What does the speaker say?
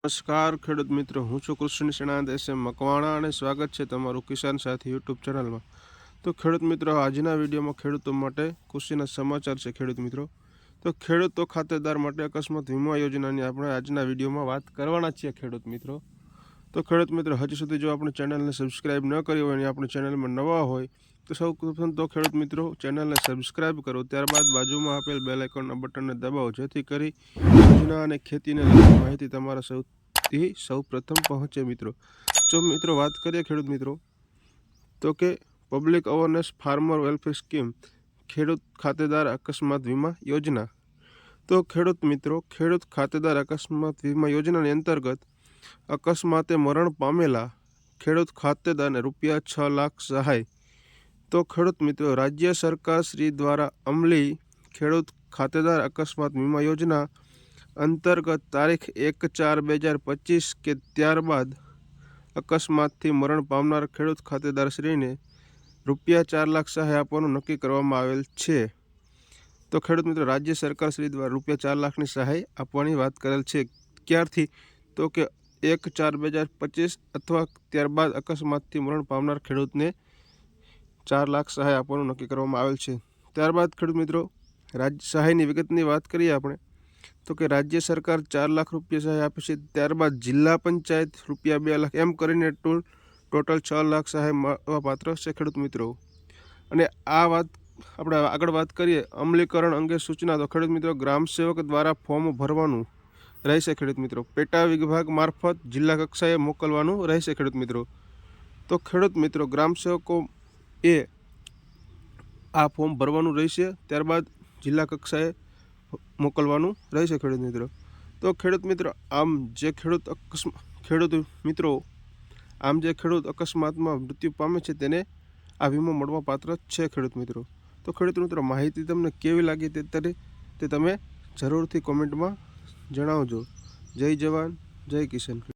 નમસ્કાર ખેડૂત મિત્રો, હું છું કૃષ્ણ નિષ્ણાત એસએમ મકવાણા અને સ્વાગત છે તમારું કિસાન સાથી યુટ્યુબ ચેનલમાં। તો ખેડૂત મિત્રો, આજના વિડીયોમાં ખેડૂતો માટે ખુશીના સમાચાર છે। ખેડૂત મિત્રો, તો ખેડૂતો ખાતેદાર માટે અકસ્માત વીમા યોજનાની આપણે આજના વિડીયોમાં વાત કરવાના છીએ। ખેડૂત મિત્રો, તો ખેડૂત મિત્રો, હજી સુધી જો આપણે ચેનલને સબસ્ક્રાઈબ ન કરી હોય અને આપણી ચેનલમાં નવા હોય તો સૌ પ્રથમ તો ખેડૂત મિત્રો ચેનલને સબસ્ક્રાઈબ કરો, ત્યારબાદ બાજુમાં આપેલ બેલ આઇકોનના બટનને દબાવો, જેથી કરી યોજના અને ખેતીને લગતી માહિતી તમારા સૌ પ્રથમ પહોંચે। મિત્રો, જો મિત્રો વાત કરીએ ખેડૂત મિત્રો, તો કે public awareness farmer welfare scheme ખેડૂત ખાતેદાર અકસ્માત વીમા યોજના। તો ખેડૂત મિત્રો, ખેડૂત ખાતેદાર અકસ્માત વીમા યોજનાની અંતર્ગત અકસ્માતે મરણ પામેલા ખેડૂત ખાતેદારને ₹6 લાખ સહાય। તો ખેડૂત મિત્રો, રાજ્ય સરકાર શ્રી દ્વારા અમલી ખેડૂત ખાતેદાર અકસ્માત વીમા યોજના અંતર્ગત તારીખ 1/4/2025 કે ત્યારબાદ અકસ્માતથી મરણ પામનાર ખેડૂત ખાતેદાર શ્રીને ₹4 લાખ સહાય આપવાનું નક્કી કરવામાં આવેલ છે। તો ખેડૂત મિત્રો, રાજ્ય સરકાર શ્રી દ્વારા ₹4 લાખની સહાય આપવાની વાત કરેલ છે। ક્યારથી? તો કે 1/4/2025 અથવા ત્યારબાદ અકસ્માતથી મરણ પામનાર ખેડૂતને ₹4 લાખ સહાય આપવાનું નક્કી કરવામાં આવેલ છે। ત્યારબાદ ખેડૂત મિત્રો, રાજ્ય સહાયની વિગતની વાત કરીએ આપણે, તો કે રાજ્ય સરકાર ₹4 લાખ સહાય આપે છે। ત્યારબાદ જિલ્લા પંચાયત ₹2 લાખ, એમ કરીને ટોટલ ₹6 લાખ સહાય મળવા પાત્ર છે ખેડૂત મિત્રો। અને આ વાત આપણે આગળ વાત કરીએ અમલીકરણ અંગે સૂચના, તો ખેડૂત મિત્રો ગ્રામ સેવક દ્વારા ફોર્મ ભરવાનું રહેશે ખેડૂત મિત્રો, પેટા વિભાગ મારફત જિલ્લા કક્ષાએ મોકલવાનું રહેશે ખેડૂત મિત્રો। તો ખેડૂત મિત્રો, ગ્રામ સેવકો એ આ ફોર્મ ભરવાનું રહેશે, ત્યારબાદ જિલ્લા કક્ષાએ મોકલવાનું રહેશે ખેડૂત મિત્રો। તો ખેડૂત મિત્રો, આમ જે ખેડૂત અકસ્માતમાં મૃત્યુ પામે છે તેને આ વીમો મળવા પાત્ર છે ખેડૂત મિત્રો। તો ખેડૂત મિત્રો, માહિતી તમને કેવી લાગી તે તમે જરૂરથી કોમેન્ટમાં જણાવજો। જય જવાન, જય કિસાન।